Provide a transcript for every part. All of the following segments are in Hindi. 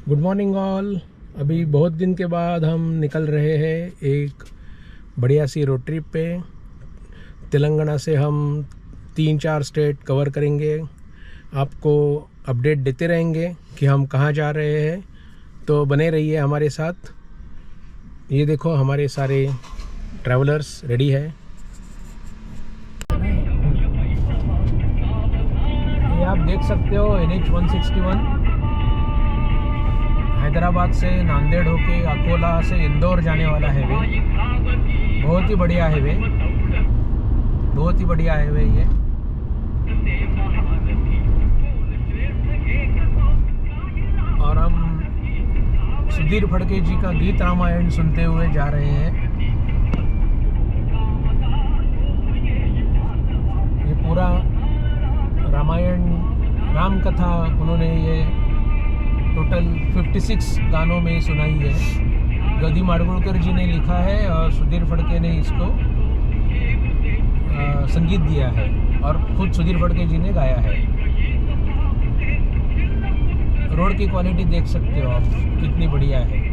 Good morning all. अभी बहुत दिन के बाद हम निकल रहे हैं एक बढ़िया सी रोड ट्रिप पे। तेलंगाना से हम 3-4 स्टेट कवर करेंगे। आपको अपडेट देते रहेंगे कि हम कहाँ जा रहे हैं, तो बने रहिए हमारे साथ। ये देखो हमारे सारे ट्रैवलर्स रेडी है। ये आप देख सकते हो NH 161 हैदराबाद से नांदेड़ होके अकोला से इंदौर जाने वाला हाईवे। बहुत ही बढ़िया हाईवे, बहुत ही बढ़िया हाईवे ये। और हम सुधीर फड़के जी का गीत रामायण सुनते हुए जा रहे हैं। ये पूरा रामायण राम कथा उन्होंने ये टोटल 56 गानों में सुनाई है। गदी माडगुळकर जी ने लिखा है और सुधीर फड़के ने इसको संगीत दिया है और खुद सुधीर फड़के जी ने गाया है। रोड की क्वालिटी देख सकते हो आप कितनी बढ़िया है।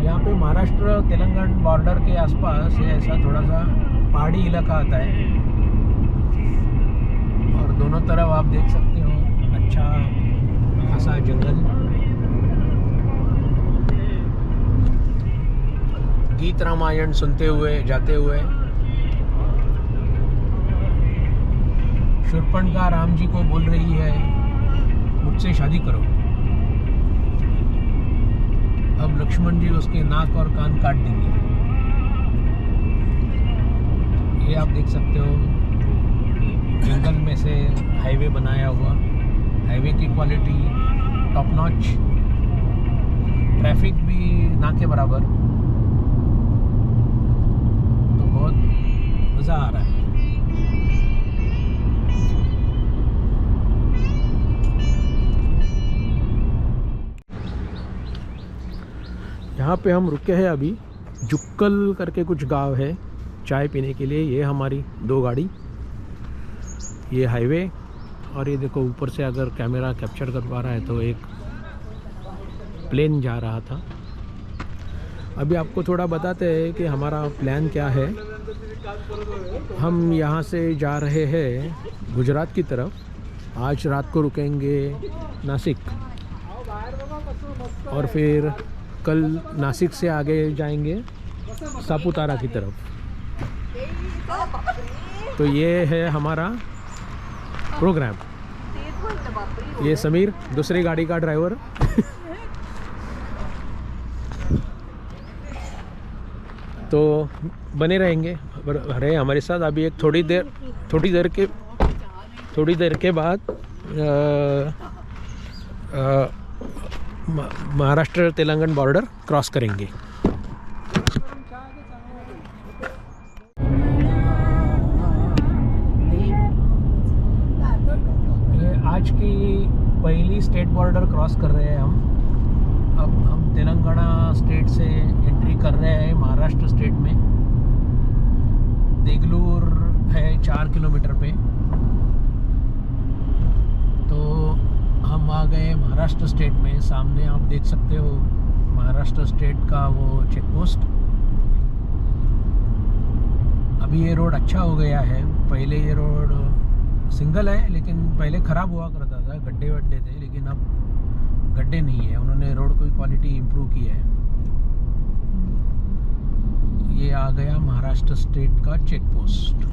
यहाँ पे महाराष्ट्र तेलंगाना बॉर्डर के आसपास ये ऐसा थोड़ा सा पहाड़ी इलाका आता है और दोनों तरफ आप देख सकते हो अच्छा खासा जंगल। गीत रामायण सुनते हुए जाते हुए शूर्पणखा राम जी को बोल रही है मुझसे शादी करो। अब लक्ष्मण जी उसके नाक और कान काट देंगे। ये आप देख सकते हो जंगल में से हाईवे बनाया हुआ। हाईवे की क्वालिटी टॉप नॉच, ट्रैफिक भी ना के बराबर, तो बहुत मज़ा आ रहा है। यहाँ पे हम रुके हैं अभी। जुक्कल करके कुछ गांव है चाय पीने के लिए। ये हमारी 2 गाड़ी, ये हाईवे और ये देखो ऊपर से अगर कैमरा कैप्चर कर पा रहा है तो एक प्लेन जा रहा था। अभी आपको थोड़ा बताते हैं कि हमारा प्लान क्या है। हम यहाँ से जा रहे हैं गुजरात की तरफ। आज रात को रुकेंगे नासिक और फिर कल नासिक से आगे जाएंगे सापुतारा की तरफ। तो ये है हमारा प्रोग्राम। ये समीर दूसरी गाड़ी का ड्राइवर। तो बने रहेंगे रहे हमारे साथ। अभी एक थोड़ी देर के बाद महाराष्ट्र तेलंगाना बॉर्डर क्रॉस करेंगे। ये आज की पहली स्टेट बॉर्डर क्रॉस कर रहे हैं हम। अब हम तेलंगाना स्टेट से एंट्री कर रहे हैं महाराष्ट्र स्टेट में। देगलूर है 4 किलोमीटर पे। तो हम आ गए महाराष्ट्र स्टेट में। सामने आप देख सकते हो महाराष्ट्र स्टेट का वो चेक पोस्ट। अभी ये रोड अच्छा हो गया है। पहले ये रोड सिंगल है लेकिन पहले ख़राब हुआ करता था, गड्ढे वड्ढे थे, लेकिन अब गड्ढे नहीं है। उन्होंने रोड की क्वालिटी इम्प्रूव की है। ये आ गया महाराष्ट्र स्टेट का चेक पोस्ट।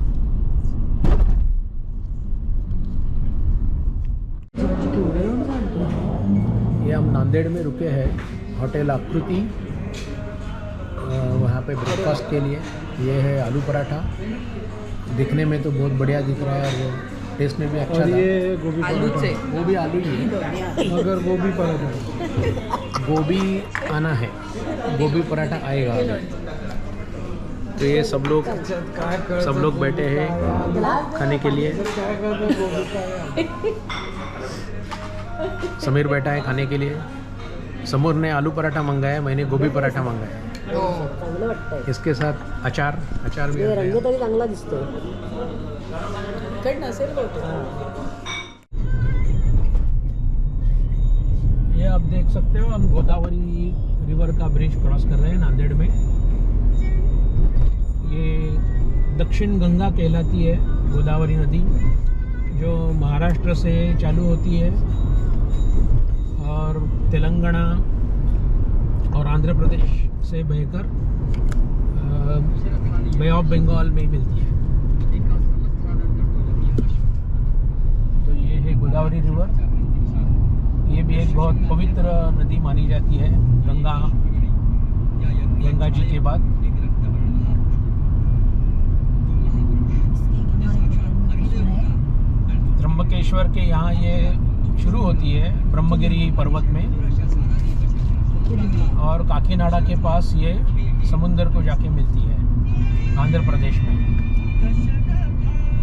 ये हम नांदेड़ में रुके हैं होटल आकृति, वहाँ पे ब्रेकफास्ट के लिए। ये है आलू पराठा। दिखने में तो बहुत बढ़िया दिख रहा है और वो टेस्ट में भी अच्छा था। ये गोभी पराठा, वो भी आलू ही है मगर गोभी पराठा। गोभी आना है, गोभी पराठा आएगा। तो ये सब लोग बैठे हैं खाने के लिए। समीर बैठा है खाने के लिए। समूर ने आलू पराठा मंगाया, मैंने गोभी पराठा मंगाया। चांगलं वाटतंय. इसके साथ अचार भी हे आता है। रंग तरी चांगला दिसतोय. तिखट नसेल बहुतेक. ये आप देख सकते हो, हम गोदावरी रिवर का ब्रिज क्रॉस कर रहे हैं नांदेड़ में। ये दक्षिण गंगा कहलाती है गोदावरी नदी, जो महाराष्ट्र से चालू होती है और तेलंगाना और आंध्र प्रदेश से बहकर बे ऑफ बंगाल में मिलती है। तो ये है गोदावरी रिवर। ये भी एक बहुत पवित्र नदी मानी जाती है गंगा जी के बाद। त्र्यंबकेश्वर के यहाँ ये शुरू होती है ब्रह्मगिरी पर्वत में, और काकीनाडा के पास ये समुंदर को जाके मिलती है आंध्र प्रदेश में।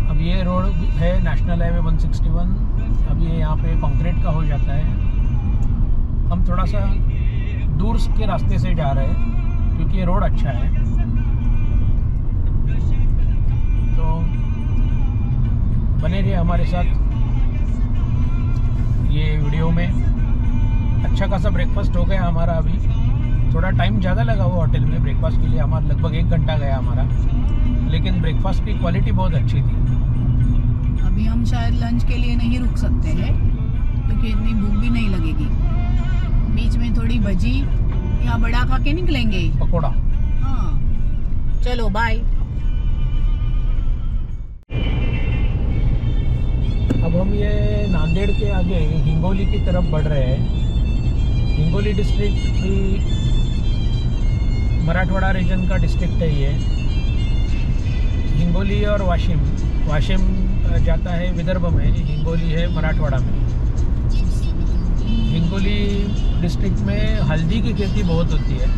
अब ये रोड है नेशनल हाईवे 161। अब ये यहाँ पे कंक्रीट का हो जाता है। हम थोड़ा सा दूर के रास्ते से जा रहे हैं क्योंकि ये रोड अच्छा है। तो बने रहिए हमारे साथ ये वीडियो में। अच्छा खासा ब्रेकफास्ट हो गया हमारा। अभी थोड़ा टाइम ज़्यादा लगा हुआ होटल में ब्रेकफास्ट के लिए, हमारा लगभग 1 घंटा गया हमारा, लेकिन ब्रेकफास्ट की क्वालिटी बहुत अच्छी थी। अभी हम शायद लंच के लिए नहीं रुक सकते हैं क्योंकि इतनी भूख भी नहीं लगेगी। बीच में थोड़ी भजी या बड़ा खा के निकलेंगे। पकोड़ा। हाँ, चलो बाय। अब हम ये नांदेड़ के आगे हिंगोली की तरफ बढ़ रहे हैं। हिंगोली डिस्ट्रिक्ट भी मराठवाड़ा रीजन का डिस्ट्रिक्ट है ये। हिंगोली और वाशिम जाता है विदर्भ में, हिंगोली है मराठवाड़ा में। हिंगोली डिस्ट्रिक्ट में हल्दी की खेती बहुत होती है।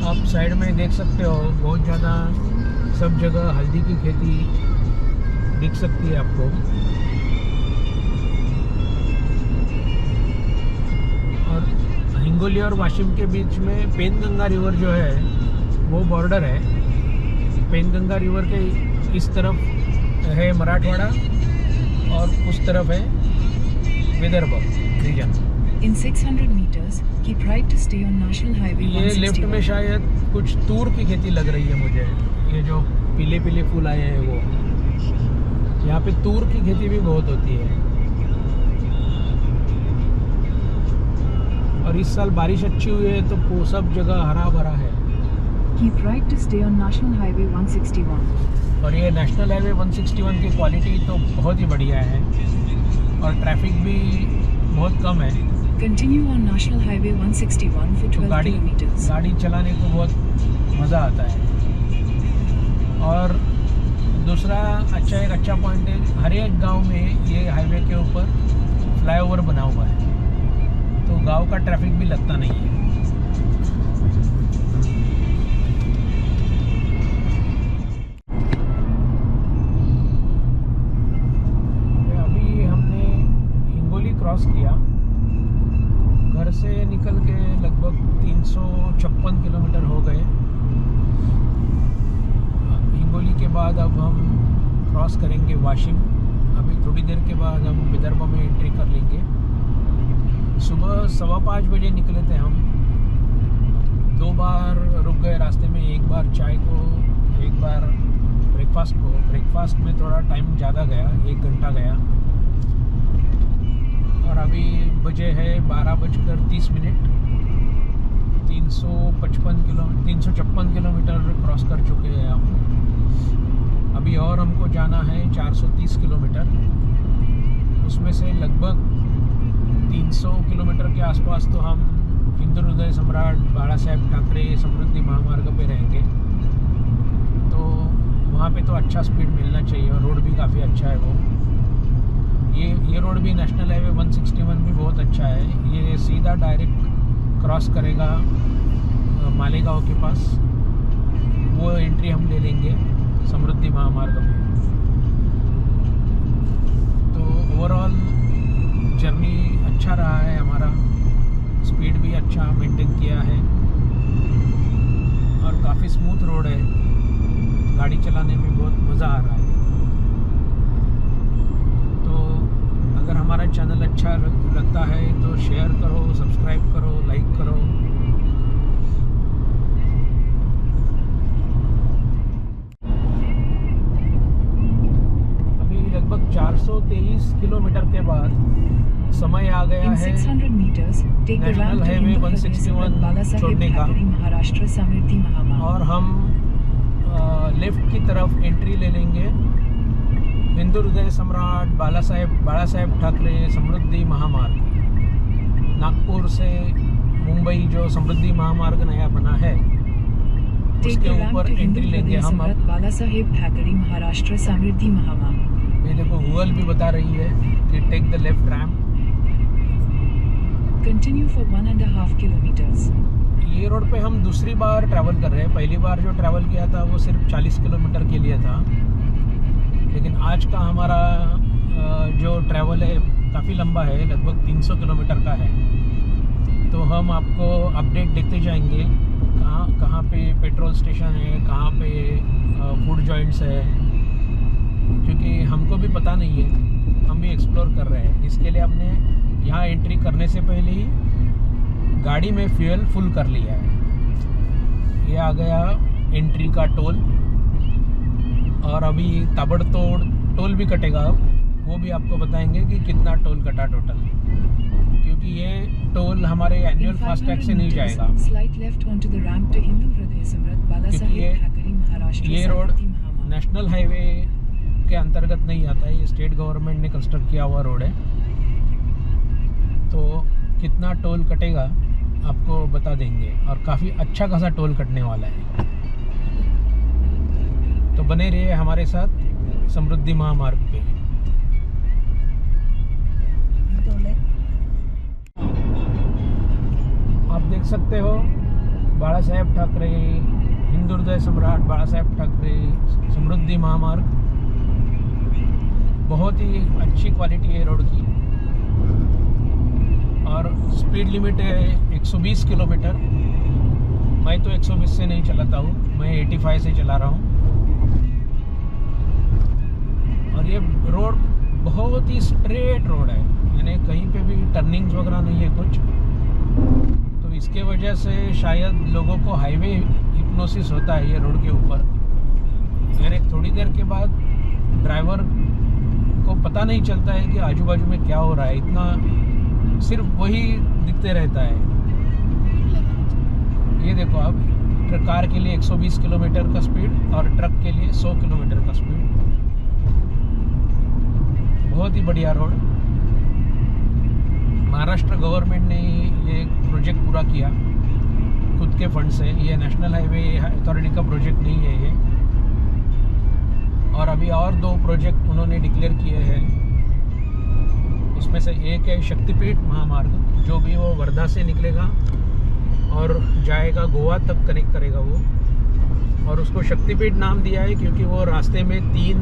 आप साइड में देख सकते हो, बहुत ज़्यादा सब जगह हल्दी की खेती दिख सकती है आपको। और हिंगोली और वाशिम के बीच में पेनगंगा रिवर जो है वो बॉर्डर है। पेनगंगा रिवर के इस तरफ है मराठवाड़ा और उस तरफ है Vidarbha reason. In 600 meters, keep right to stay on National Highway ये लेफ्ट में 161. शायद कुछ तूर की खेती लग रही है मुझे। ये जो पीले पीले फूल आए हैं वो, यहाँ पे तूर की खेती भी बहुत होती है। और इस साल बारिश अच्छी हुई है तो वो सब जगह हरा भरा है। Keep right to stay on National Highway 161. और ये नेशनल हाईवे 161 की क्वालिटी तो बहुत ही बढ़िया है और ट्रैफिक भी बहुत कम है। Continue on National Highway 161 for तो 12 kilometers. गाड़ी चलाने को बहुत मज़ा आता है। और दूसरा एक अच्छा पॉइंट है, हर एक गांव में ये हाईवे के ऊपर फ्लाईओवर बना हुआ है, तो गांव का ट्रैफिक भी लगता नहीं है। अभी हमने हिंगोली क्रॉस किया, घर से निकल के लगभग 356 किलोमीटर हो गए। हिंगोली के बाद अब हम क्रॉस करेंगे वाशिम। अभी थोड़ी देर के बाद हम विदर्भ में एंट्री कर लेंगे। सुबह 5:15 बजे निकले थे हम। 2 बार रुक गए रास्ते में, एक बार चाय को, एक बार ब्रेकफास्ट को। ब्रेकफास्ट में थोड़ा टाइम ज़्यादा गया, 1 घंटा गया। और अभी बजे है 12:30। 356 किलोमीटर क्रॉस कर चुके हैं हम। अभी और हमको जाना है 430 किलोमीटर। उसमें से लगभग 300 किलोमीटर के आसपास तो हम हिंदू हृदय सम्राट बाला साहेब ठाकरे समृद्धि महामार्ग पे रहेंगे। तो वहाँ पे तो अच्छा स्पीड मिलना चाहिए और रोड भी काफ़ी अच्छा है वो। ये रोड भी नेशनल हाईवे 161 भी बहुत अच्छा है। ये सीधा डायरेक्ट क्रॉस करेगा मालेगांव के पास। वो एंट्री हम ले लेंगे समृद्धि महामार्ग में। तो ओवरऑल जर्नी अच्छा रहा है हमारा, स्पीड भी अच्छा मेंटेन किया है। और काफ़ी स्मूथ रोड है, गाड़ी चलाने में बहुत मज़ा आ रहा है। तो अगर हमारा चैनल अच्छा लगता है तो शेयर करो, सब्सक्राइब करो, लाइक करो। अभी लगभग 423 किलोमीटर के बाद समय आ गया In है 600 meters, take the national ramp to highway Hindu Hriday 161 Samrat Bala Saheb छोड़ने का। Thackeray Maharashtra Samriddhi Mahamarg. और हम लेफ्ट की तरफ एंट्री ले लेंगे हिंदू हृदय सम्राट बाला साहेब ठाकरे समृद्धि महामार्ग। नागपुर से मुंबई जो समृद्धि महामार्ग नया बना है Take उसके the ramp ऊपर to Hindu एंट्री लेंगे Hriday हम Samrat अब। Bala Saheb Thackeray Maharashtra Samriddhi Mahamarg. ये देखो गूगल भी बता रही है कि take the left ramp. Continue for 1.5 kilometers. ये रोड पे हम दूसरी बार ट्रैवल कर रहे हैं। पहली बार जो ट्रैवल किया था वो सिर्फ 40 किलोमीटर के लिए था, लेकिन आज का हमारा जो ट्रैवल है काफ़ी लंबा है, लगभग 300 किलोमीटर का है। तो हम आपको अपडेट देते जाएंगे कहाँ कहाँ पे पेट्रोल स्टेशन है, कहाँ पे फूड जॉइंट्स है, क्योंकि हमको भी पता नहीं है, हम भी एक्सप्लोर कर रहे हैं। इसके लिए हमने यहाँ एंट्री करने से पहले ही गाड़ी में फ्यूल फुल कर लिया है। ये आ गया एंट्री का टोल, और अभी ताबड़तोड़ टोल भी कटेगा। वो भी आपको बताएंगे कि कितना टोल कटा टोटल, क्योंकि ये टोल हमारे एनुअल In फास्टैग 500 से नहीं meters, जाएगा। Slight left onto the ramp to Hindu Hriday Samrat Bala क्योंकि Saheb Thackeray Maharashtra ये road Samriddhi Mahamarg. National highway के अंतर्गत नहीं आता है, ये स्टेट गवर्नमेंट ने कंस्ट्रक्ट किया हुआ रोड है। तो कितना टोल कटेगा आपको बता देंगे, और काफ़ी अच्छा खासा टोल कटने वाला है। तो बने रहिए हमारे साथ समृद्धि महामार्ग पे। आप देख सकते हो बाला साहेब ठाकरे, हिंदू हृदय सम्राट बाला साहेब ठाकरे समृद्धि महामार्ग। बहुत ही अच्छी क्वालिटी है रोड की, और स्पीड लिमिट है 120 किलोमीटर। मैं तो 120 से नहीं चलाता हूँ, मैं 85 से चला रहा हूँ। और ये रोड बहुत ही स्ट्रेट रोड है, यानी कहीं पे भी टर्निंग्स वगैरह नहीं है कुछ। तो इसके वजह से शायद लोगों को हाईवे हिप्नोसिस होता है ये रोड के ऊपर, यानी थोड़ी देर के बाद ड्राइवर को पता नहीं चलता है कि आजू बाजू में क्या हो रहा है, इतना सिर्फ वही दिखते रहता है। ये देखो अब कार के लिए 120 किलोमीटर का स्पीड और ट्रक के लिए 100 किलोमीटर का स्पीड। बहुत ही बढ़िया रोड। महाराष्ट्र गवर्नमेंट ने ये प्रोजेक्ट पूरा किया खुद के फंड से। ये नेशनल हाईवे अथॉरिटी का प्रोजेक्ट नहीं है ये। और अभी और 2 प्रोजेक्ट उन्होंने डिक्लेयर किए हैं। उसमें से एक है शक्तिपीठ महामार्ग, जो भी वो वर्धा से निकलेगा और जाएगा गोवा तक, कनेक्ट करेगा वो। और उसको शक्तिपीठ नाम दिया है क्योंकि वो रास्ते में 3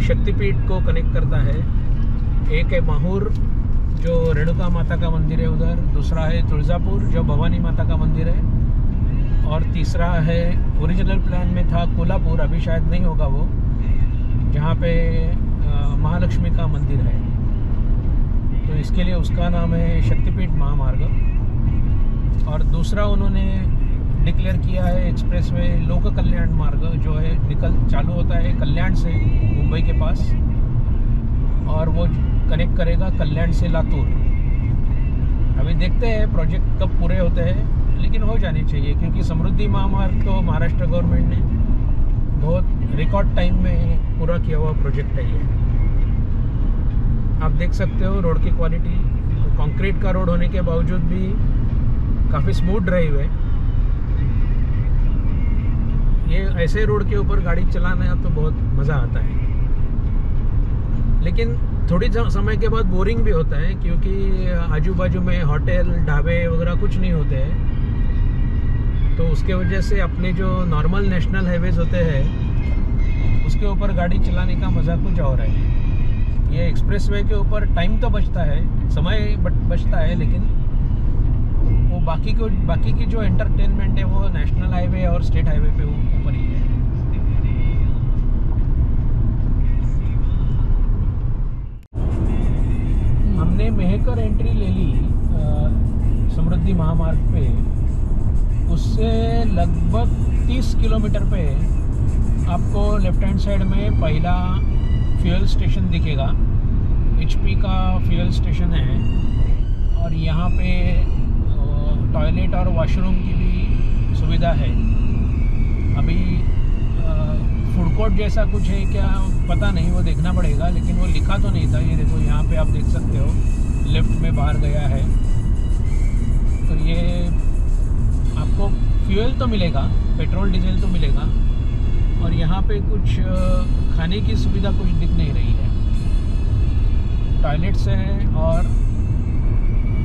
शक्तिपीठ को कनेक्ट करता है। एक है माहूर जो रेणुका माता का मंदिर है उधर, दूसरा है तुलजापुर जो भवानी माता का मंदिर है, और तीसरा है ओरिजिनल प्लान में था कोल्हापुर, अभी शायद नहीं होगा वो, जहाँ पे महालक्ष्मी का मंदिर है। तो इसके लिए उसका नाम है शक्तिपीठ महामार्ग। और दूसरा उन्होंने डिक्लेयर किया है एक्सप्रेसवे लोक कल्याण मार्ग, जो है चालू होता है कल्याण से मुंबई के पास, और वो कनेक्ट करेगा कल्याण से लातूर। अभी देखते हैं प्रोजेक्ट कब पूरे होते हैं, लेकिन हो जाने चाहिए क्योंकि समृद्धि महामार्ग तो महाराष्ट्र गवर्नमेंट ने बहुत रिकॉर्ड टाइम में पूरा किया हुआ प्रोजेक्ट है ये। आप देख सकते हो रोड की क्वालिटी, कंक्रीट का रोड होने के बावजूद भी काफ़ी स्मूथ ड्राइव है। ये ऐसे रोड के ऊपर गाड़ी चलाना तो बहुत मज़ा आता है, लेकिन थोड़ी समय के बाद बोरिंग भी होता है क्योंकि आजू बाजू में होटल ढाबे वगैरह कुछ नहीं होते हैं। तो उसके वजह से अपने जो नॉर्मल नेशनल हाईवेज होते हैं उसके ऊपर गाड़ी चलाने का मज़ा कुछ और है। ये एक्सप्रेसवे के ऊपर टाइम तो बचता है, समय बचता है, लेकिन वो बाकी की जो एंटरटेनमेंट है वो नेशनल हाईवे और स्टेट हाईवे पे ऊपर ही है। हमने मेहकर एंट्री ले ली समृद्धि महामार्ग पे। उससे लगभग 30 किलोमीटर पे आपको लेफ्ट हैंड साइड में पहला फ्यूल स्टेशन दिखेगा। HP का फ्यूल स्टेशन है और यहाँ पे टॉयलेट और वॉशरूम की भी सुविधा है। अभी फूड कोर्ट जैसा कुछ है क्या पता नहीं, वो देखना पड़ेगा, लेकिन वो लिखा तो नहीं था। ये देखो यहाँ पे आप देख सकते हो, लेफ्ट में बाहर गया है। तो ये आपको फ्यूल तो मिलेगा, पेट्रोल डीजल तो मिलेगा, और यहाँ पे कुछ खाने की सुविधा कुछ दिख नहीं रही है। टॉयलेट्स हैं और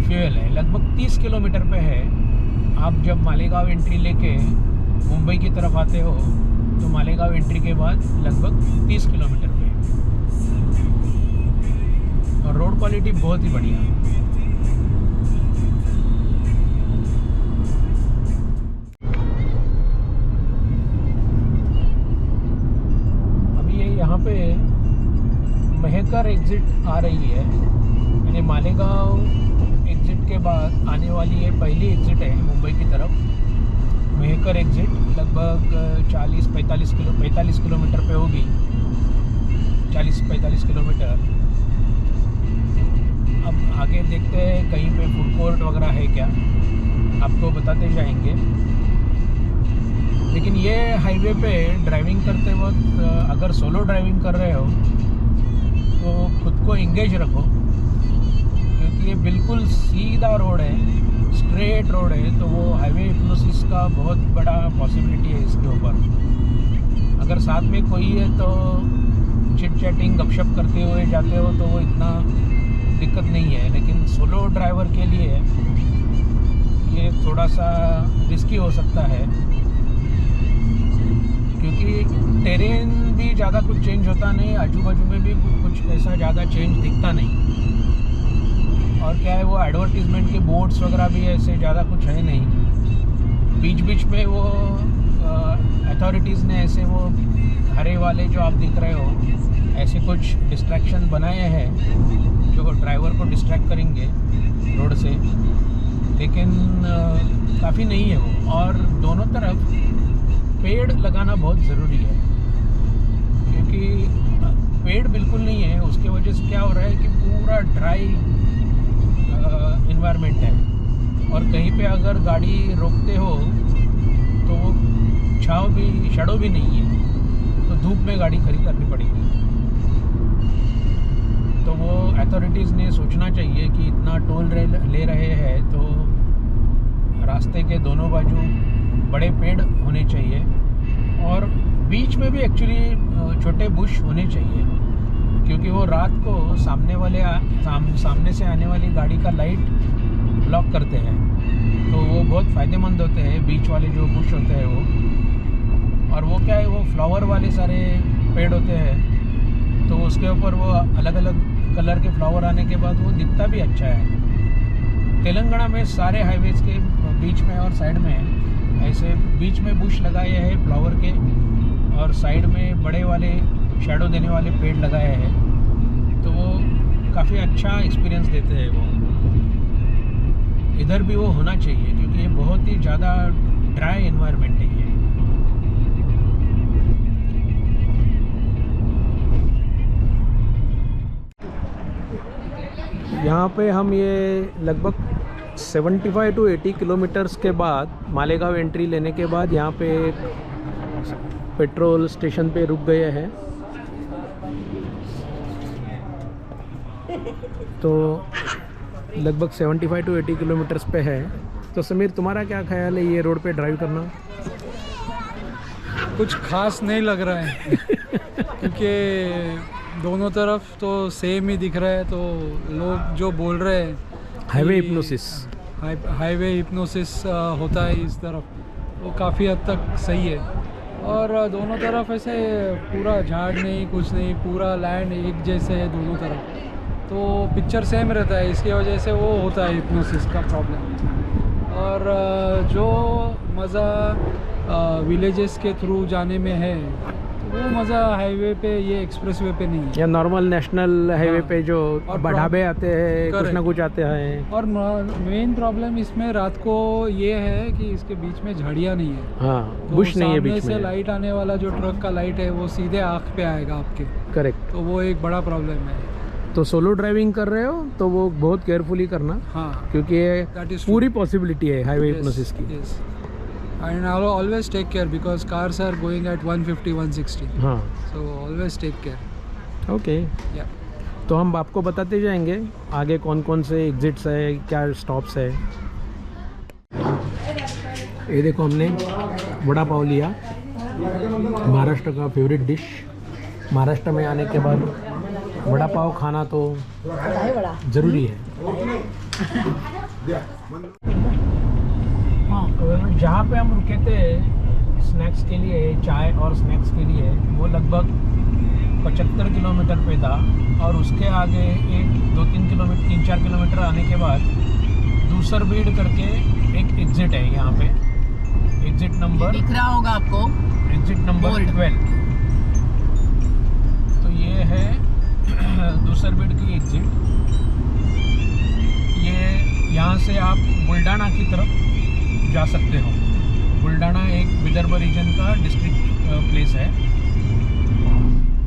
फ्यूल है। लगभग 30 किलोमीटर पे है। आप जब मालेगांव एंट्री लेके मुंबई की तरफ आते हो तो मालेगांव एंट्री के बाद लगभग 30 किलोमीटर पे है। और रोड क्वालिटी बहुत ही बढ़िया। अभी ये यहाँ पे मेहकर एग्जिट आ रही है, यानी मालेगांव एग्जिट के बाद आने वाली है पहली एग्जिट है मुंबई की तरफ। मेहकर एग्जिट लगभग 45 किलोमीटर पे होगी, 40-45 किलोमीटर। अब आगे देखते हैं कहीं पे फूड कोर्ट वगैरह है क्या, आपको बताते जाएंगे। लेकिन ये हाईवे पे ड्राइविंग करते वक्त अगर सोलो ड्राइविंग कर रहे हो तो खुद को इंगेज रखो, क्योंकि ये बिल्कुल सीधा रोड है, स्ट्रेट रोड है। तो वो हाईवे हिप्नोसिस का बहुत बड़ा पॉसिबिलिटी है इसके ऊपर। अगर साथ में कोई है तो चिट चैटिंग गपशप करते हुए जाते हो तो वो इतना दिक्कत नहीं है, लेकिन सोलो ड्राइवर के लिए ये थोड़ा सा रिस्की हो सकता है, क्योंकि टेरेन भी ज़्यादा कुछ चेंज होता नहीं, आजू बाजू में भी कुछ ऐसा ज़्यादा चेंज दिखता नहीं। और क्या है, वो एडवर्टीज़मेंट के बोर्ड्स वगैरह भी ऐसे ज़्यादा कुछ है नहीं। बीच बीच में वो अथॉरिटीज़ ने ऐसे वो हरे वाले जो आप दिख रहे हो ऐसे कुछ डिस्ट्रैक्शन बनाए हैं जो ड्राइवर को डिस्ट्रैक्ट करेंगे रोड से, लेकिन काफ़ी नहीं है वो। और दोनों तरफ पेड़ लगाना बहुत ज़रूरी है, क्योंकि पेड़ बिल्कुल नहीं है, उसके वजह से क्या हो रहा है कि पूरा ड्राई इन्वायरमेंट है। और कहीं पे अगर गाड़ी रोकते हो तो वो शैडो भी नहीं है, तो धूप में गाड़ी खड़ी करनी पड़ेगी। तो वो अथॉरिटीज़ ने सोचना चाहिए कि इतना टोल ले रहे हैं तो रास्ते के दोनों बाजू बड़े पेड़ होने चाहिए, और बीच में भी एक्चुअली छोटे बुश होने चाहिए, क्योंकि वो रात को सामने से आने वाली गाड़ी का लाइट ब्लॉक करते हैं। तो वो बहुत फ़ायदेमंद होते हैं, बीच वाले जो बुश होते हैं वो। और वो क्या है, वो फ्लावर वाले सारे पेड़ होते हैं, तो उसके ऊपर वो अलग अलग कलर के फ्लावर आने के बाद वो दिखता भी अच्छा है। तेलंगाना में सारे हाईवेज़ के बीच में और साइड में ऐसे बीच में बुश लगाए हैं फ्लावर के, और साइड में बड़े वाले शैडो देने वाले पेड़ लगाए हैं। तो वो काफ़ी अच्छा एक्सपीरियंस देते हैं वो। इधर भी वो होना चाहिए, क्योंकि ये बहुत ही ज़्यादा ड्राई एनवायरनमेंट है ये। यहाँ पे हम ये लगभग 75 to 80 किलोमीटर्स के बाद मालेगांव एंट्री लेने के बाद यहाँ पे पेट्रोल स्टेशन पे रुक गए हैं। तो लगभग 75 to 80 किलोमीटर्स पे है। तो समीर, तुम्हारा क्या ख्याल है ये रोड पे ड्राइव करना? कुछ खास नहीं लग रहा है क्योंकि दोनों तरफ तो सेम ही दिख रहा है। तो लोग जो बोल रहे हैं हाईवे हिप्नोसिस, हाईवे हिप्नोसिस होता है इस तरफ, वो काफ़ी हद तक सही है। और दोनों तरफ ऐसे पूरा झाड़ नहीं, कुछ नहीं, पूरा लैंड एक जैसे है दोनों तरफ, तो पिक्चर सेम रहता है। इसकी वजह से वो होता है हिप्नोसिस का प्रॉब्लम। और जो मज़ा विलेजेस के थ्रू जाने में है वो मज़ा हाईवे पे, ये एक्सप्रेसवे पे नहीं है। या नॉर्मल नेशनल हाईवे हाँ। पे जो और बढ़ावे आते हैं, कुछ ना Correct। कुछ आते हैं। और मेन प्रॉब्लम इसमें रात को ये है कि इसके बीच में झाड़ियाँ नहीं है, हाँ, तो बुश नहीं है सामने बीच से में। लाइट आने वाला जो ट्रक का लाइट है वो सीधे आँख पे आएगा आपके, करेक्ट। तो वो एक बड़ा प्रॉब्लम है। तो सोलो ड्राइविंग कर रहे हो तो वो बहुत केयरफुली करना, हाँ, क्योंकि ये That is पूरी पॉसिबिलिटी है हाईवे Yes, हिप्नोसिस की। yes. And I'll always take care because cars are going at 150, 160. हाँ, So always take care. Okay. Yeah. तो हम आपको बताते जाएंगे आगे कौन कौन से एग्जिट्स है, क्या स्टॉप्स है। ये देखो, हमने वड़ा पाव लिया, महाराष्ट्र का फेवरेट डिश। महाराष्ट्र में आने के बाद वड़ा पाव खाना तो आहे बडा ज़रूरी है। हाँ जहाँ पे हम रुके थे स्नैक्स के लिए, चाय और स्नैक्स के लिए, वो लगभग 75 किलोमीटर पे था। और उसके आगे 1-2-3 किलोमीटर, 3-4 किलोमीटर आने के बाद दूसर बीड़ करके एक एग्जिट है यहाँ पे। एग्जिट नंबर दिख रहा होगा आपको, एग्जिट नंबर बोर्ड। 12। तो ये है दूसर बीड़ की एग्जिट। ये यहाँ से आप बुल्डाना की तरफ जा सकते हो। बुल्डाना एक विदर्भ रीजन का डिस्ट्रिक्ट प्लेस है।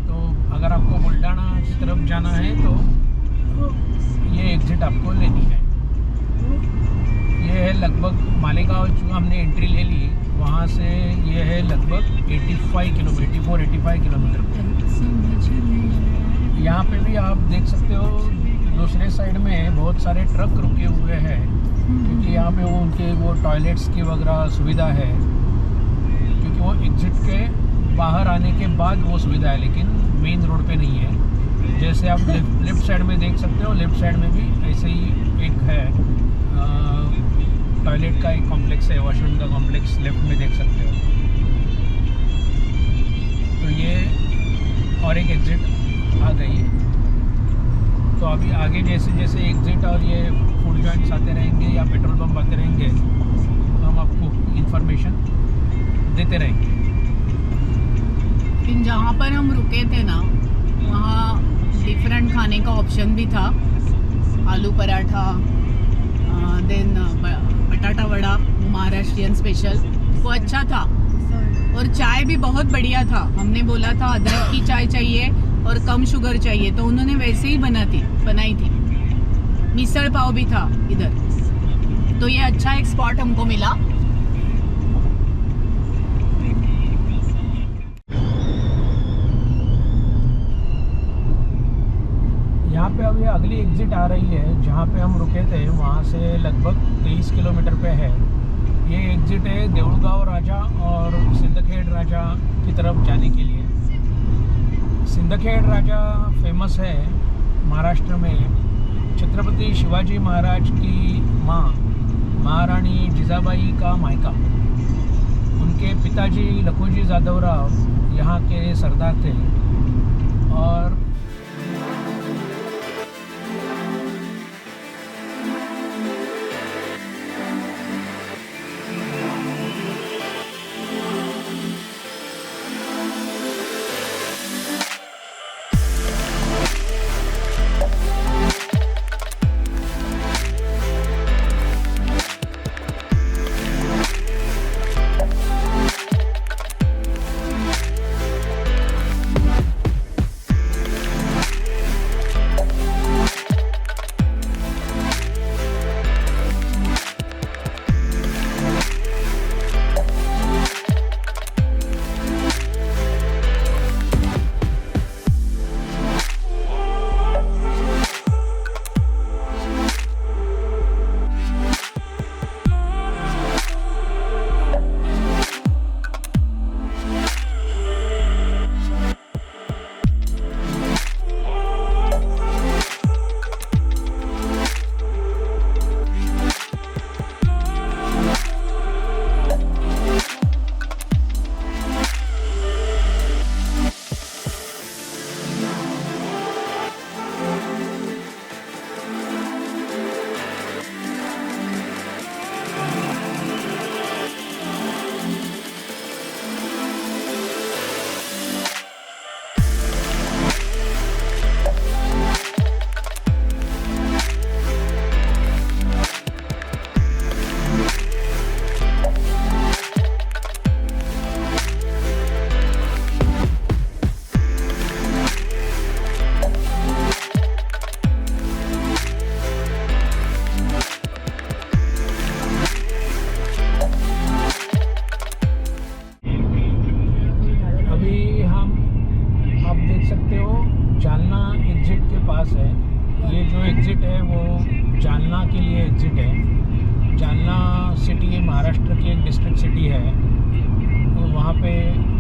तो अगर आपको बुल्डाना की तरफ जाना है तो ये एग्जिट आपको लेनी है। ये है लगभग मालेगांव, जो हमने एंट्री ले ली वहाँ से ये है लगभग 84-85 किलोमीटर पे। यहाँ पे भी आप देख सकते हो दूसरे साइड में बहुत सारे ट्रक रुके हुए हैं, क्योंकि यहाँ पे वो उनके वो टॉयलेट्स की वगैरह सुविधा है, क्योंकि वो एग्जिट के बाहर आने के बाद वो सुविधा है, लेकिन मेन रोड पे नहीं है। जैसे आप लेफ्ट साइड में देख सकते हो, लेफ्ट साइड में भी ऐसे ही एक है टॉयलेट का एक कॉम्प्लेक्स है, वॉशरूम का कॉम्प्लेक्स लेफ्ट में देख सकते हो। तो ये और एक एग्जिट आ गई है। तो अभी आगे जैसे जैसे एग्जिट और ये फूड जॉइंट्स आते रहेंगे या पेट्रोल पंप आते रहेंगे, तो हम आपको इंफॉर्मेशन देते रहेंगे। लेकिन जहाँ पर हम रुके थे ना, वहाँ डिफरेंट खाने का ऑप्शन भी था। आलू पराठा, देन बटाटा वड़ा, महाराष्ट्रियन स्पेशल, वो अच्छा था। और चाय भी बहुत बढ़िया था। हमने बोला था अदरक की चाय चाहिए और कम शुगर चाहिए, तो उन्होंने वैसे ही बनाई थी। मिसल पाव भी था इधर। तो ये अच्छा एक स्पॉट हमको मिला। यहाँ पे अभी अगली एग्जिट आ रही है, जहाँ पे हम रुके थे वहाँ से लगभग 23 किलोमीटर पे है। ये एग्जिट है देऊळगाव राजा और सिंदखेड राजा की तरफ जाने के लिए। सिंदखेड राजा फेमस है महाराष्ट्र में। छत्रपति शिवाजी महाराज की माँ महारानी जिजाबाई का मायका। उनके पिताजी लखोजी जाधवराव यहाँ के सरदार थे। और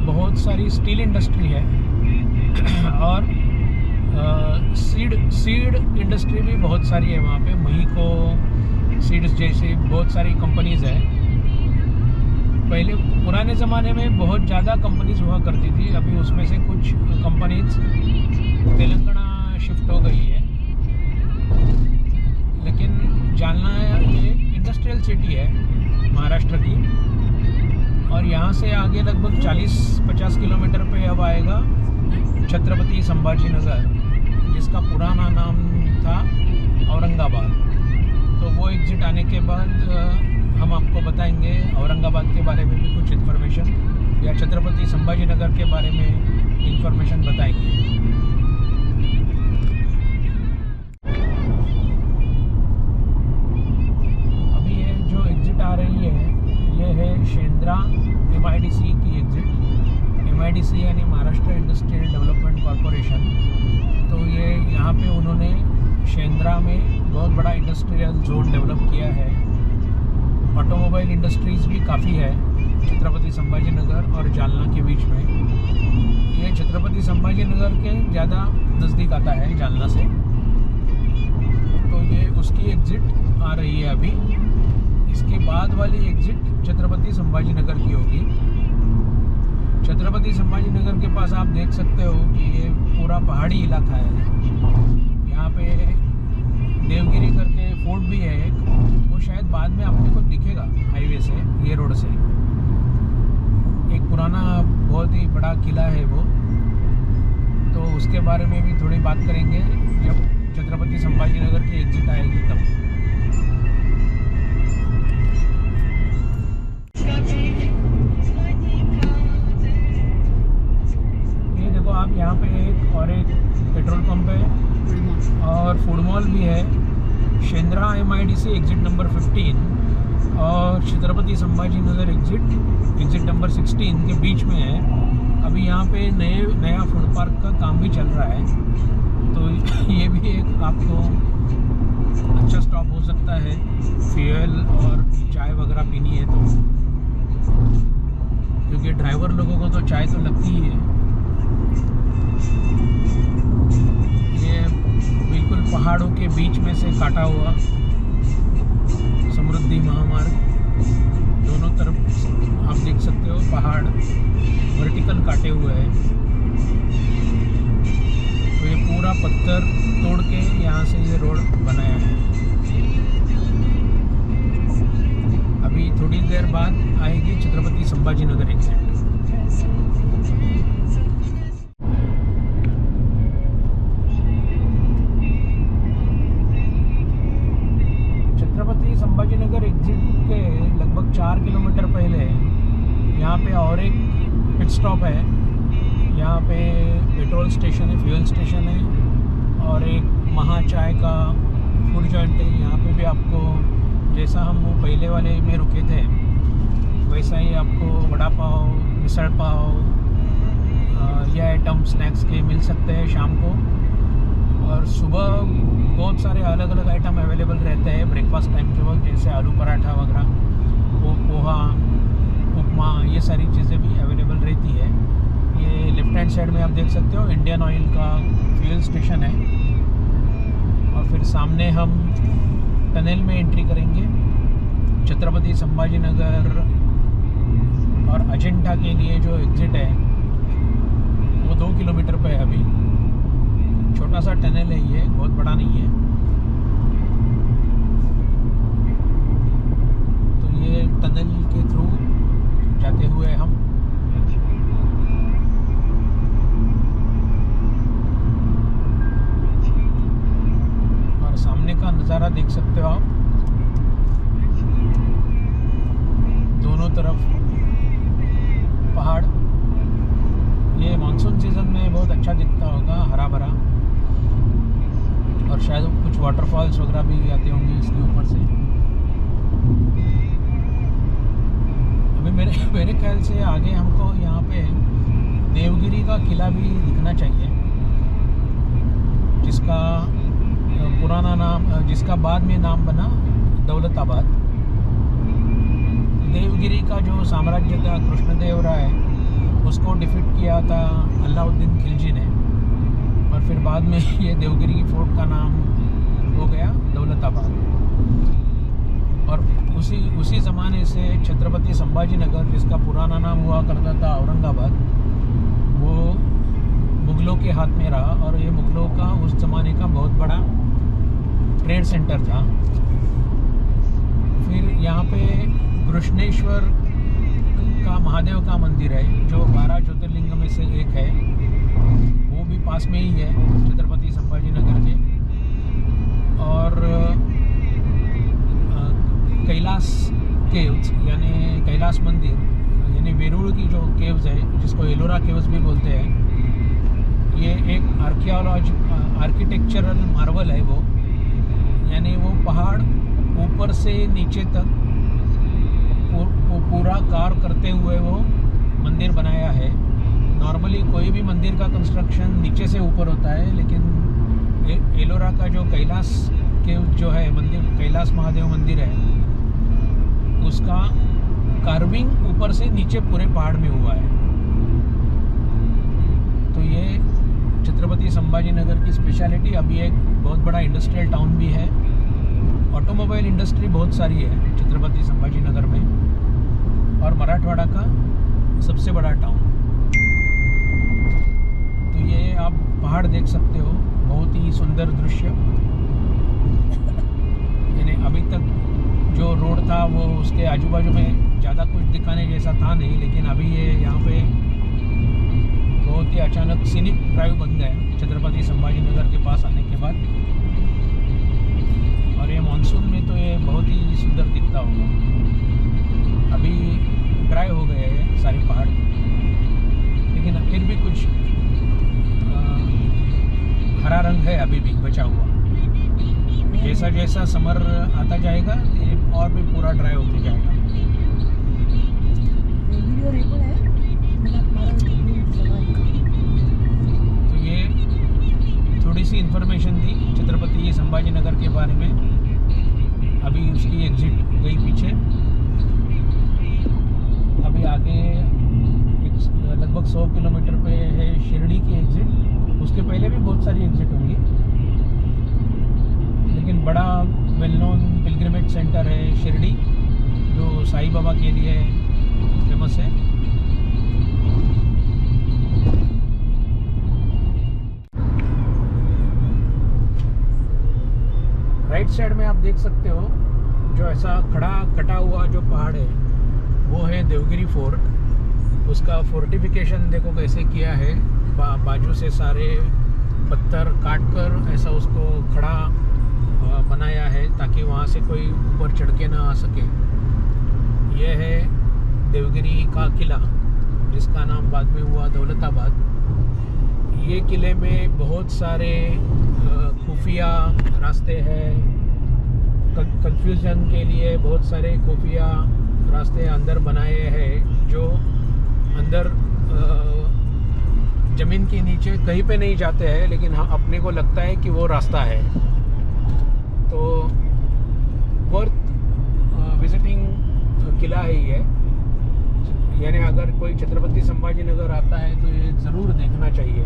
बहुत सारी स्टील इंडस्ट्री है और सीड इंडस्ट्री भी बहुत सारी है वहाँ पे। महीको सीड्स जैसी बहुत सारी कंपनीज़ है। पहले पुराने ज़माने में बहुत ज़्यादा कंपनीज हुआ करती थी, अभी उसमें से कुछ कंपनीज तेलंगाना शिफ्ट हो गई है। लेकिन जालना ये इंडस्ट्रियल सिटी है महाराष्ट्र की, और यहाँ से आगे लगभग 40-50 किलोमीटर पे अब आएगा छत्रपति संभाजी नगर, जिसका पुराना नाम था औरंगाबाद। तो वो एग्ज़िट आने के बाद हम आपको बताएंगे औरंगाबाद के बारे में भी कुछ इन्फॉर्मेशन, या छत्रपति संभाजी नगर के बारे में इन्फॉर्मेशन बताएंगे। अभी ये जो एग्ज़िट आ रही है ये है शेंद्रा MIDC की एग्ज़िट। MIDC यानी महाराष्ट्र इंडस्ट्रियल डेवलपमेंट कॉरपोरेशन। तो ये यहाँ पे उन्होंने शेंद्रा में बहुत बड़ा इंडस्ट्रियल जोन डेवलप किया है। ऑटोमोबाइल इंडस्ट्रीज़ भी काफ़ी है छत्रपति संभाजी नगर और जालना के बीच में। ये छत्रपति संभाजी नगर के ज़्यादा नज़दीक आता है जालना से। तो ये उसकी एग्ज़िट आ रही है अभी। इसके बाद वाली एग्ज़िट छत्रपति संभाजी नगर की होगी। छत्रपति संभाजी नगर के पास आप देख सकते हो कि ये पूरा पहाड़ी इलाका है। यहाँ पे देवगिरी करके फोर्ट भी है एक, वो शायद बाद में अपने को दिखेगा हाईवे से, ये रोड से। एक पुराना बहुत ही बड़ा किला है वो, तो उसके बारे में भी थोड़ी बात करेंगे जब छत्रपति संभाजी नगर की एग्ज़िट आएगी तब। ये देखो आप, यहाँ पे एक पेट्रोल पंप है और फूड मॉल भी है। शेंद्रा MIDC एग्ज़िट नंबर 15 और छत्रपति संभाजी नगर एग्ज़िट नंबर 16 के बीच में है। अभी यहाँ पे नया फूड पार्क का काम भी चल रहा है, तो ये भी एक आपको अच्छा स्टॉप हो सकता है फ्यूल और चाय वगैरह पीनी है तो, क्योंकि ड्राइवर लोगों को तो चाय तो लगती ही है। ये बिल्कुल पहाड़ों के बीच में से काटा हुआ समृद्धि महामार्ग, दोनों तरफ आप देख सकते हो पहाड़ वर्टिकल काटे हुए हैं। तो ये पूरा पत्थर तोड़ के यहाँ से ये रोड बनाया है। अभी थोड़ी देर बाद आएगी छत्रपति संभाजी नगर एग्ज़िट। छत्रपति संभाजी नगर एग्ज़िट के लगभग 4 किलोमीटर पहले यहाँ पे और एक पिट स्टॉप है। यहाँ पे पेट्रोल स्टेशन है, फ्यूल स्टेशन है और एक महा चाय का फूड जॉइंट है। यहाँ पे भी आपको जैसा हम वो पहले वाले में रुके थे वैसा ही आपको वड़ा पाव, मिसल पाव, ये आइटम स्नैक्स के मिल सकते हैं शाम को। और सुबह बहुत सारे अलग अलग आइटम अवेलेबल रहते हैं ब्रेकफास्ट टाइम के वक्त, जैसे आलू पराठा वगैरह, पोहा, उपमा, ये सारी चीज़ें भी अवेलेबल रहती है। ये लेफ्ट हैंड साइड में आप देख सकते हो इंडियन ऑयल का फ्यूल स्टेशन है। और फिर सामने हम टनल में एंट्री करेंगे। छत्रपति संभाजी नगर और अजंठा के लिए जो एग्ज़िट है वो 2 किलोमीटर पे है। अभी छोटा सा टनल है, ये बहुत बड़ा नहीं है। तो ये टनल के थ्रू जाते हुए हम और सामने का नज़ारा देख सकते हो आप, दोनों तरफ पहाड़। ये मानसून सीज़न में बहुत अच्छा दिखता होगा, हरा भरा, और शायद कुछ वाटरफॉल्स वगैरह भी आते होंगे इसके ऊपर से। अभी मेरे ख्याल से आगे हमको यहाँ पे देवगिरी का किला भी दिखना चाहिए, जिसका पुराना नाम, जिसका बाद में नाम बना दौलताबाद। देवगिरी का जो साम्राज्य था कृष्णदेव राय, उसको डिफीट किया था अलाउद्दीन खिलजी ने, और फिर बाद में ये देवगिरी फोर्ट का नाम हो गया दौलताबाद। और उसी ज़माने से छत्रपति संभाजी नगर, जिसका पुराना नाम हुआ करता था औरंगाबाद, वो मुग़लों के हाथ में रहा, और ये मुग़लों का उस ज़माने का बहुत बड़ा ट्रेड सेंटर था। फिर यहाँ पे कृष्णेश्वर का महादेव का मंदिर है, जो 12 ज्योतिर्लिंग में से एक है, वो भी पास में ही है छत्रपति संभाजी नगर के। और कैलाश केव्स यानी कैलाश मंदिर, यानी वेरूळ की जो केव्स है, जिसको एलोरा केव्स भी बोलते हैं, ये एक आर्किटेक्चरल मार्वल है वो। यानी वो पहाड़ ऊपर से नीचे तक पूरा कार्व करते हुए वो मंदिर बनाया है। नॉर्मली कोई भी मंदिर का कंस्ट्रक्शन नीचे से ऊपर होता है, लेकिन एलोरा का जो कैलाश के जो है मंदिर, कैलाश महादेव मंदिर है, उसका कार्विंग ऊपर से नीचे पूरे पहाड़ में हुआ है। तो ये छत्रपति संभाजी नगर की स्पेशलिटी। अभी एक बहुत बड़ा इंडस्ट्रियल टाउन भी है, ऑटोमोबाइल इंडस्ट्री बहुत सारी है छत्रपति संभाजी नगर में, और मराठवाड़ा का सबसे बड़ा टाउन। तो ये आप पहाड़ देख सकते हो, बहुत ही सुंदर दृश्य। यानी अभी तक जो रोड था वो उसके आजू बाजू में ज़्यादा कुछ दिखाने जैसा था नहीं, लेकिन अभी ये यहाँ पे बहुत ही अचानक सीनिक ड्राइव बन गया छत्रपति संभाजी नगर के पास आने के बाद। और ये मानसून में तो ये बहुत ही सुंदर दिखता होगा। अभी ड्राई हो गए हैं सारे पहाड़, लेकिन फिर भी कुछ हरा रंग है अभी भी बचा हुआ। जैसा जैसा समर आता जाएगा ये और भी पूरा ड्राई होते जाएगा। तो ये थोड़ी सी इन्फॉर्मेशन थी छत्रपति संभाजी नगर के बारे में। अभी उसकी एग्जिट गई पीछे, अभी आगे लगभग 100 किलोमीटर पे है शिरडी की एग्जिट। उसके पहले भी बहुत सारी एग्जिट होंगी, लेकिन बड़ा वेल नोन पिलग्रिमेज सेंटर है शिरडी, जो साईं बाबा के लिए फेमस है। राइट साइड में आप देख सकते हो जो ऐसा खड़ा कटा हुआ जो पहाड़ है, वो है देवगिरी फोर्ट। उसका फोर्टिफिकेशन देखो कैसे किया है, बाजू से सारे पत्थर काट कर ऐसा उसको खड़ा बनाया है, ताकि वहाँ से कोई ऊपर चढ़ के ना आ सके। यह है देवगिरी का किला, जिसका नाम बाद में हुआ दौलताबाद। ये किले में बहुत सारे खुफिया रास्ते हैं, कंफ्यूजन के लिए बहुत सारे खुफिया रास्ते अंदर बनाए हैं, जो अंदर ज़मीन के नीचे कहीं पे नहीं जाते हैं, लेकिन हाँ अपने को लगता है कि वो रास्ता है। तो वर्थ विजिटिंग किला है ये। यानी अगर कोई छत्रपति संभाजी नगर आता है तो ये ज़रूर देखना चाहिए।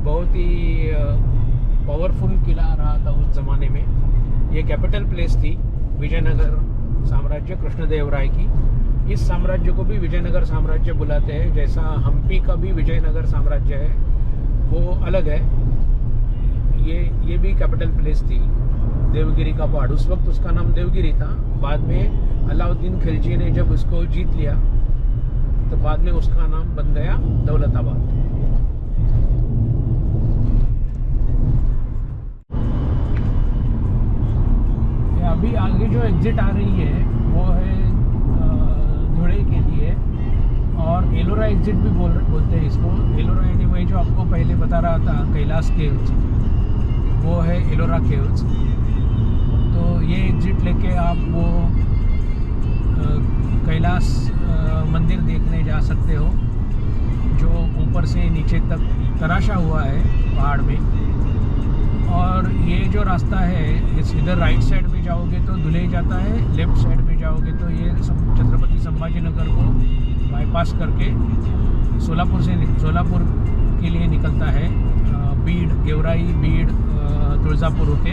बहुत ही पावरफुल किला रहा था उस ज़माने में। ये कैपिटल प्लेस थी विजयनगर साम्राज्य कृष्णदेवराय की। इस साम्राज्य को भी विजयनगर साम्राज्य बुलाते हैं, जैसा हम्पी का भी विजयनगर साम्राज्य है, वो अलग है। ये भी कैपिटल प्लेस थी देवगिरी का पहाड़। उस वक्त उसका नाम देवगिरी था, बाद में अलाउद्दीन खिलजी ने जब उसको जीत लिया तो बाद में उसका नाम बन गया दौलताबाद। अभी आगे जो एग्जिट आ रही है वो है धुले के लिए, और एलोरा एग्जिट भी बोलते हैं इसको। एलोरा यानी वही जो आपको पहले बता रहा था कैलाश केव्स, वो है एलोरा केव्स। तो ये एग्जिट लेके आप वो कैलाश मंदिर देखने जा सकते हो, जो ऊपर से नीचे तक तराशा हुआ है पहाड़ में। और ये जो रास्ता है, इस इधर राइट साइड में जाओगे तो धुले जाता है, लेफ्ट साइड में जाओगे तो ये छत्रपति संभाजी नगर को बाईपास करके सोलापुर के लिए निकलता है, बीड, गेवराई, बीड, तुळजापुर होके।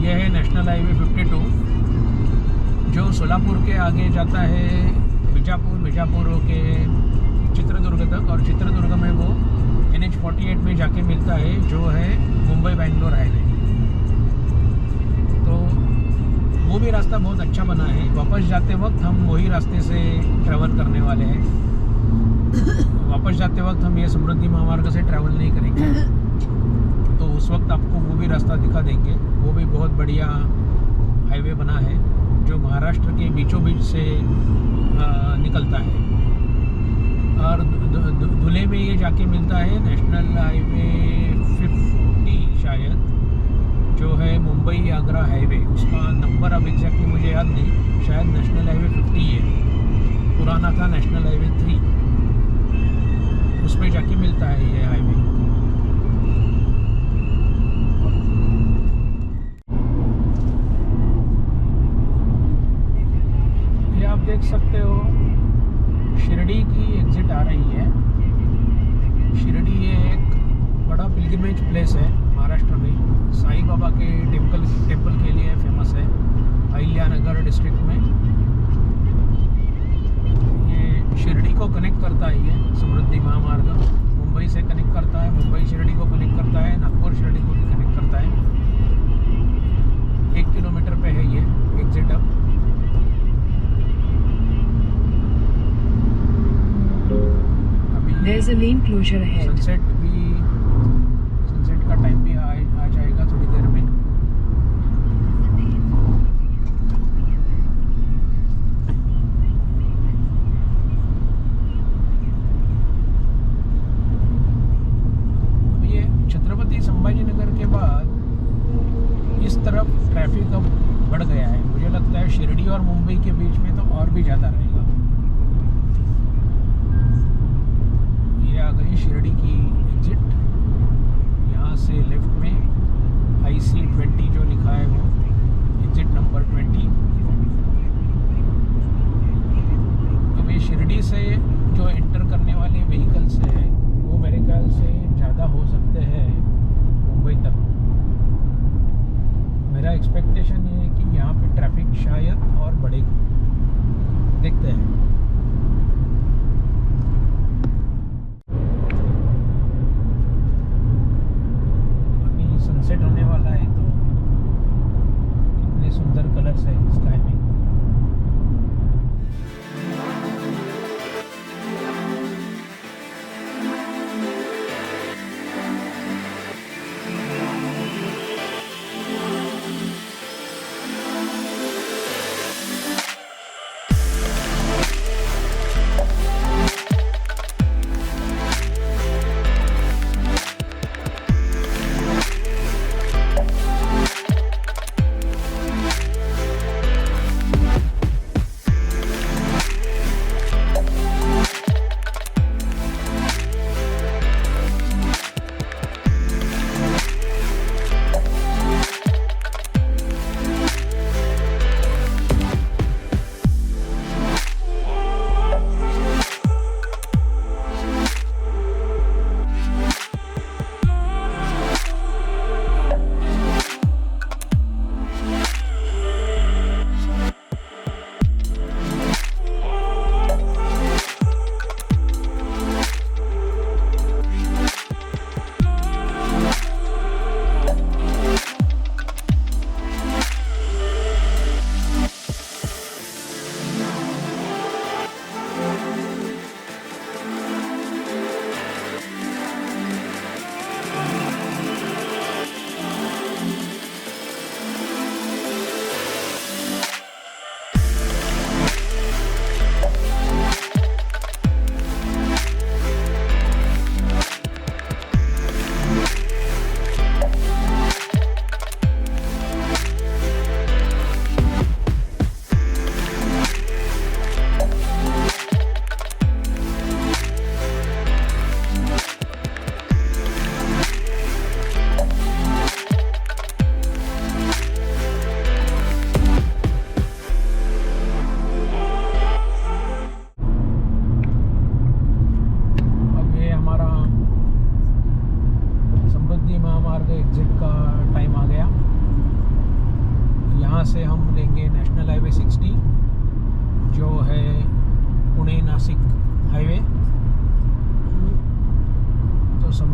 यह है नेशनल हाईवे 52 जो सोलापुर के आगे जाता है बीजापुर होके चित्रदुर्ग तक, और चित्रदुर्ग में वो NH48 में जाके मिलता है जो है मुंबई बेंगलोर हाईवे। तो वो भी रास्ता बहुत अच्छा बना है। वापस जाते वक्त हम वही रास्ते से ट्रैवल करने वाले हैं। वापस जाते वक्त हम ये समृद्धि महामार्ग से ट्रैवल नहीं करेंगे, तो उस वक्त आपको वो भी रास्ता दिखा देंगे। वो भी बहुत बढ़िया हाईवे बना है जो महाराष्ट्र के बीचों बीच से निकलता है। और धुले में ये जाके मिलता है नेशनल हाईवे 50 शायद, जो है मुंबई आगरा हाईवे। उसका नंबर अब एग्जैक्टली मुझे याद नहीं, शायद नेशनल हाईवे 50 है, पुराना था नेशनल हाईवे 3। उसमें जाके मिलता है ये हाईवे। ये आप देख सकते हो शिरडी की एग्जिट आ रही है। शिरडी ये एक बड़ा पिलग्रिमेज प्लेस है महाराष्ट्र में, साईं बाबा के टेम्पल के लिए फेमस है अहिल्यानगर डिस्ट्रिक्ट में। ये शिरडी को कनेक्ट करता है, ये समृद्धि महामार्ग मुंबई से कनेक्ट करता है, मुंबई शिरडी को कनेक्ट करता है, नागपुर शिरडी को भी कनेक्ट करता है। 1 किलोमीटर पे है ये एग्जिट अब। There's a lane closure ahead. Sunset का टाइम भी आ जाएगा थोड़ी देर में। अब ये छत्रपति संभाजीनगर के बाद इस तरफ ट्रैफिक अब बढ़ गया है। मुझे लगता है शिरडी और मुंबई के बीच में तो और भी ज़्यादा रहेगा। आ गई शिरडी की एग्जिट। यहाँ से लेफ्ट में IC20 जो लिखा है वो एग्जिट नंबर 20। अब ये शिरडी से जो एंटर करने वाले व्हीकल्स है वो मेरे ख्याल से ज़्यादा हो सकते हैं मुंबई तक। मेरा एक्सपेक्टेशन ये है कि यहाँ पे ट्रैफिक शायद और बढ़ेगा, देखते हैं।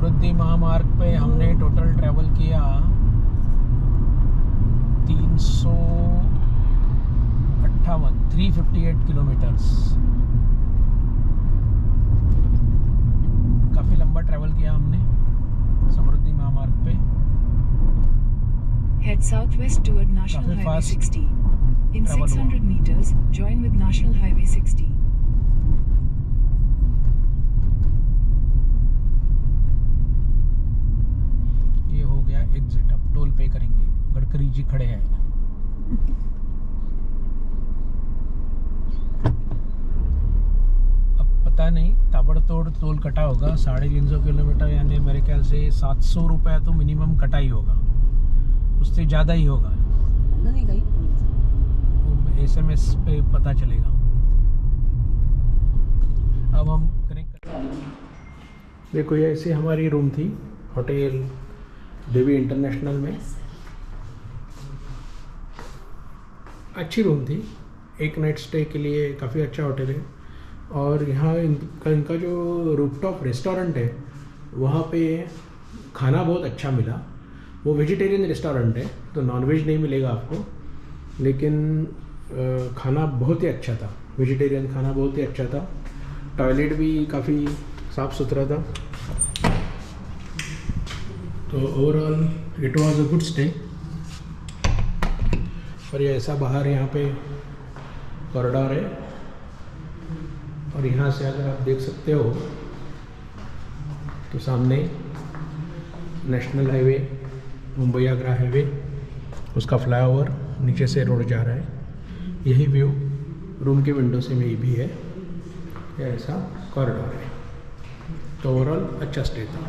समृद्धि महामार्ग पे हमने टोटल ट्रैवल किया 358 किलोमीटर्स। काफ़ी लंबा ट्रैवल किया हमने समृद्धि महामार्ग पे। Head southwest toward National काफी Highway fast 60. In travel 600 meters, join with National Highway 60. ये हो गया एग्जिट, अब टोल पे करेंगे। गडकरी जी खड़े हैं। अब पता नहीं, ताबड़तोड़ टोल कटा होगा 350 किलोमीटर, यानी मेरे ख्याल से 700 रुपया तो मिनिमम कटा ही होगा, उससे ज़्यादा ही होगा। नहीं कहीं SMS पे पता चलेगा। अब हम कनेक्ट कर, देखो ये ऐसी हमारी रूम थी होटल देवी इंटरनेशनल में। अच्छी रूम थी, एक नाइट स्टे के लिए काफ़ी अच्छा होटल है। और यहाँ इनका जो रूफटॉप रेस्टोरेंट है वहाँ पे खाना बहुत अच्छा मिला। वो वेजिटेरियन रेस्टोरेंट है तो नॉनवेज नहीं मिलेगा आपको, लेकिन खाना बहुत ही अच्छा था। वेजिटेरियन खाना बहुत ही अच्छा था। टॉयलेट भी काफ़ी साफ़ सुथरा था। तो overall it was a good stay. और ये ऐसा बाहर यहाँ पे कॉरिडोर है, और यहाँ से अगर आप देख सकते हो तो सामने national highway, Mumbai Agra highway, उसका फ्लाईओवर, नीचे से रोड जा रहा है। यही व्यू रूम के विंडो से में भी है। ये ऐसा कॉरिडोर है। तो ओवरऑल अच्छा स्टे था।